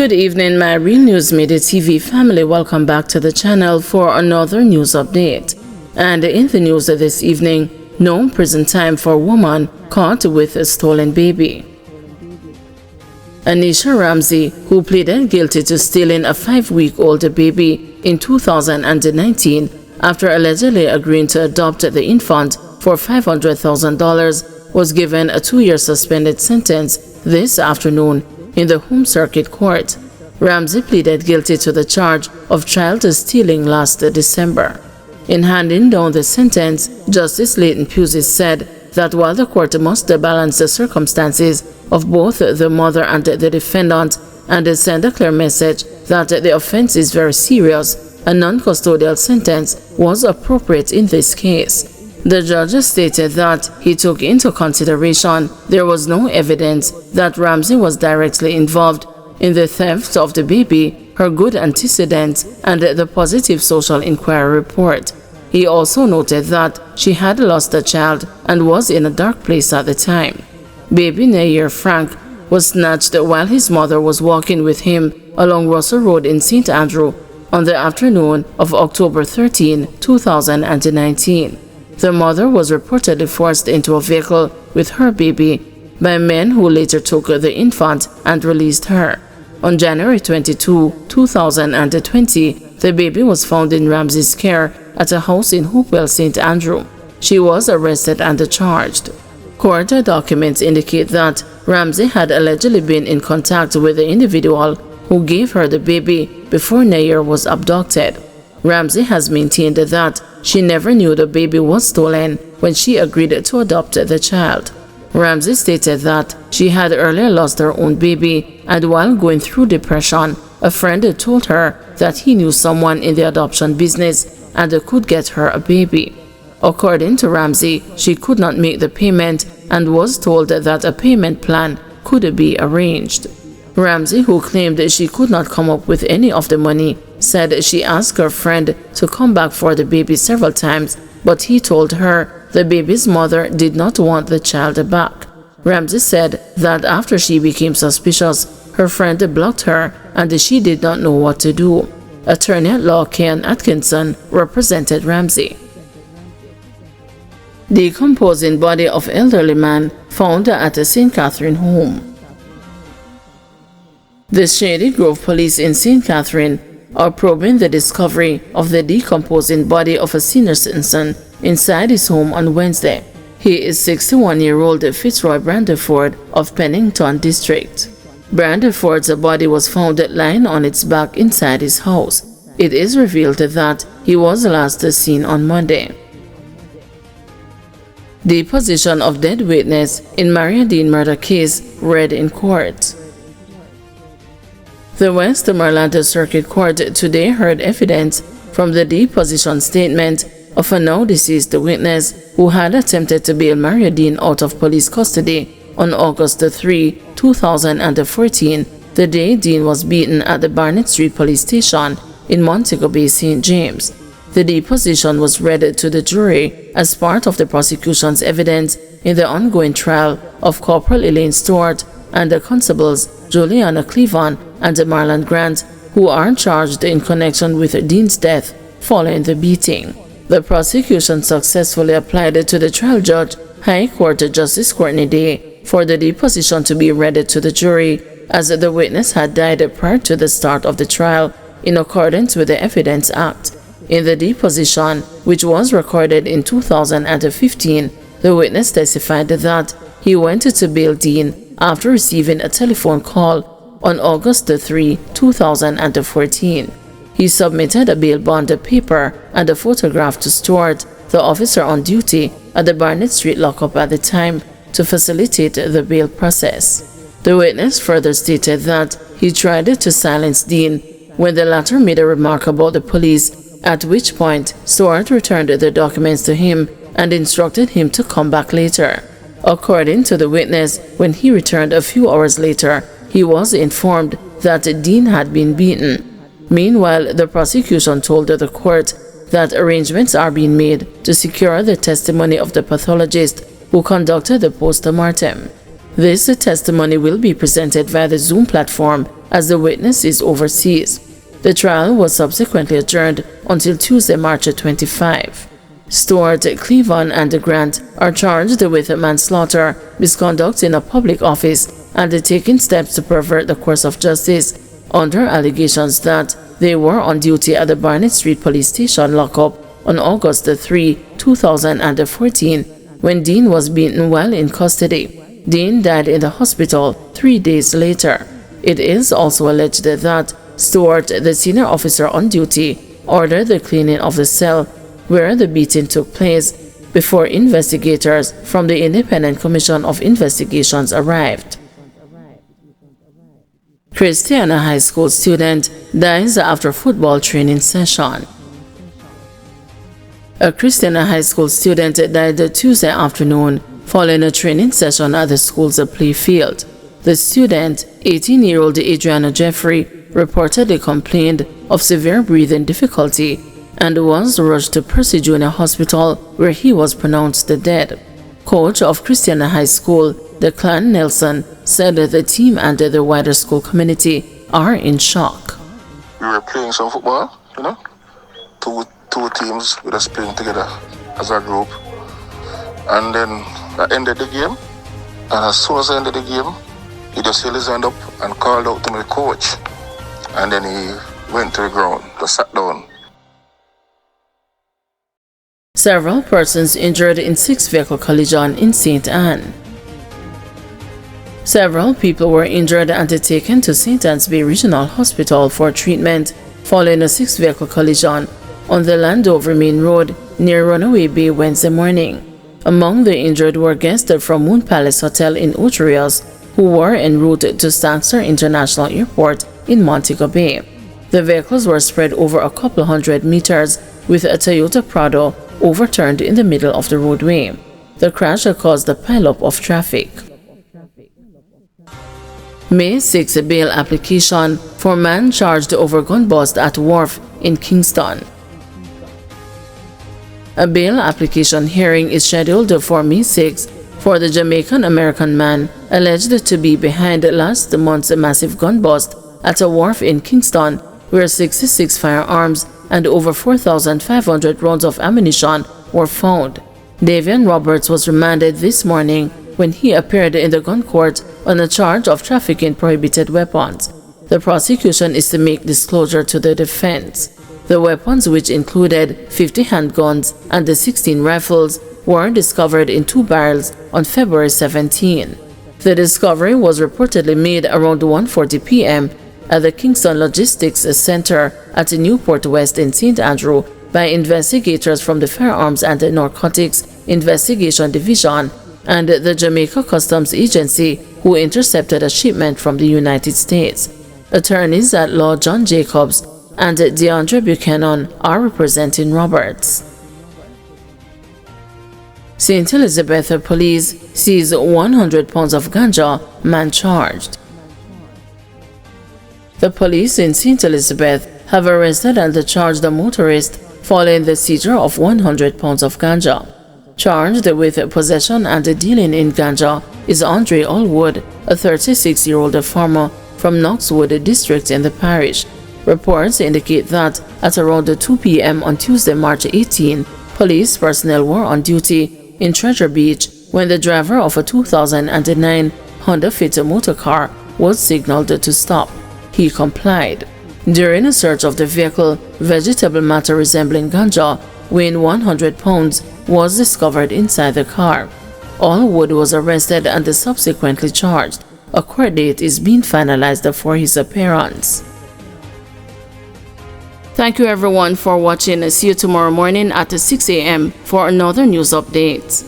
Good evening, my Real News Midday TV family. Welcome back to the channel for another news update. And in the news this evening, no prison time for woman caught with a stolen baby. Anisha Ramsey, who pleaded guilty to stealing a 5-week-old baby in 2019 after allegedly agreeing to adopt the infant for $500,000, was given a 2-year suspended sentence this afternoon in the Home Circuit Court. Ramsey pleaded guilty to the charge of child stealing last December. In handing down the sentence, Justice Leighton Pusey said that while the court must balance the circumstances of both the mother and the defendant and send a clear message that the offense is very serious, a non-custodial sentence was appropriate in this case. The judge stated that he took into consideration there was no evidence that Ramsey was directly involved in the theft of the baby, her good antecedents, and the positive social inquiry report. He also noted that she had lost a child and was in a dark place at the time. Baby Nair Frank was snatched while his mother was walking with him along Russell Road in St. Andrew on the afternoon of October 13, 2019. The mother was reportedly forced into a vehicle with her baby by men who later took the infant and released her. On January 22, 2020, the baby was found in Ramsey's care at a house in Hopewell, St. Andrew. She was arrested and charged. Court documents indicate that Ramsey had allegedly been in contact with the individual who gave her the baby before Nair was abducted. Ramsey has maintained that she never knew the baby was stolen when she agreed to adopt the child. Ramsey stated that she had earlier lost her own baby, and while going through depression, a friend told her that he knew someone in the adoption business and could get her a baby. According to Ramsey, she could not make the payment and was told that a payment plan could be arranged. Ramsey, who claimed she could not come up with any of the money, said she asked her friend to come back for the baby several times, but he told her the baby's mother did not want the child back. Ramsey said that after she became suspicious, her friend blocked her and she did not know what to do. Attorney at law Ken Atkinson represented Ramsey. Decomposing body of elderly man found at a St. Catherine home. The Shady Grove police in St. Catherine are probing the discovery of the decomposing body of a senior citizen inside his home on Wednesday. He is 61-year-old Fitzroy Branderford of Pennington District. Branderford's body was found lying on its back inside his house. It is revealed that he was last seen on Monday. Deposition of dead witness in Deane murder case read in court. The Westmoreland Circuit Court today heard evidence from the deposition statement of a now-deceased witness who had attempted to bail Deane out of police custody on August 3, 2014, the day Deane was beaten at the Barnett Street Police Station in Montego Bay, St. James. The deposition was read to the jury as part of the prosecution's evidence in the ongoing trial of Corporal Elaine Stewart and the constables Juliana Cleavon and Marlon Grant, who are charged in connection with Deane's death following the beating. The prosecution successfully applied to the trial judge, High Court Justice Courtney Day, for the deposition to be read to the jury, as the witness had died prior to the start of the trial in accordance with the Evidence Act. In the deposition, which was recorded in 2015, the witness testified that he went to bail Deane after receiving a telephone call on August 3, 2014. He submitted a bail bond paper and a photograph to Stewart, the officer on duty at the Barnett Street lockup at the time, to facilitate the bail process. The witness further stated that he tried to silence Deane when the latter made a remark about the police, at which point Stewart returned the documents to him and instructed him to come back later. According to the witness, when he returned a few hours later, he was informed that Deane had been beaten. Meanwhile, the prosecution told the court that arrangements are being made to secure the testimony of the pathologist who conducted the post-mortem. This testimony will be presented via the Zoom platform as the witness is overseas. The trial was subsequently adjourned until Tuesday, March 25. Stewart, Cleavon, and Grant are charged with manslaughter, misconduct in a public office, and taking steps to pervert the course of justice, under allegations that they were on duty at the Barnett Street Police Station lockup on August 3, 2014, when Deane was beaten while in custody. Deane died in the hospital 3 days later. It is also alleged that Stewart, the senior officer on duty, ordered the cleaning of the cell where the beating took place before investigators from the Independent Commission of Investigations arrived. Christiana High School student dies after football training session. A Christiana High School student died Tuesday afternoon following a training session at the school's play field. The student, 18-year-old Adriana Jeffrey, reportedly complained of severe breathing difficulty and was rushed to Percy Junior Hospital, where he was pronounced dead. Coach of Christiana High School, Declan Nelson, said that the team and the wider school community are in shock. We were playing some football, two teams with us playing together as a group. And then I ended the game, and as soon as I ended the game, he just held his hand up and called out to my coach. And then he went to the ground, just sat down. Several persons injured in six-vehicle collision in St. Anne. Several people were injured and taken to St. Anne's Bay Regional Hospital for treatment following a six-vehicle collision on the Landover Main Road near Runaway Bay Wednesday morning. Among the injured were guests from Moon Palace Hotel in Ocho Rios who were en route to Stansted International Airport in Montego Bay. The vehicles were spread over a couple hundred meters, with a Toyota Prado overturned in the middle of the roadway. The crash caused a pileup of traffic. May 6 bail application for man charged over gun bust at wharf in Kingston. A bail application hearing is scheduled for May 6 for the Jamaican-American man alleged to be behind last month's massive gun bust at a wharf in Kingston, where 66 firearms and over 4,500 rounds of ammunition were found. Davian Roberts was remanded this morning when he appeared in the gun court on a charge of trafficking prohibited weapons. The prosecution is to make disclosure to the defense. The weapons, which included 50 handguns and 16 rifles, were discovered in 2 barrels on February 17. The discovery was reportedly made around 1:40 p.m. at the Kingston Logistics Center at Newport West in St. Andrew by investigators from the Firearms and Narcotics Investigation Division and the Jamaica Customs Agency, who intercepted a shipment from the United States. Attorneys at law John Jacobs and DeAndre Buchanan are representing Roberts. St. Elizabeth Police seized 100 pounds of ganja, man charged. The police in St. Elizabeth have arrested and charged a motorist following the seizure of 100 pounds of ganja. Charged with possession and dealing in ganja is Andre Allwood, a 36-year-old farmer from Knoxwood district in the parish. Reports indicate that at around 2 p.m. on Tuesday, March 18, police personnel were on duty in Treasure Beach when the driver of a 2009 Honda Fit motorcar was signaled to stop. He complied. During a search of the vehicle, vegetable matter resembling ganja, weighing 100 pounds, was discovered inside the car. Allwood was arrested and subsequently charged. A court date is being finalized for his appearance. Thank you everyone for watching. See you tomorrow morning at 6 a.m. for another news update.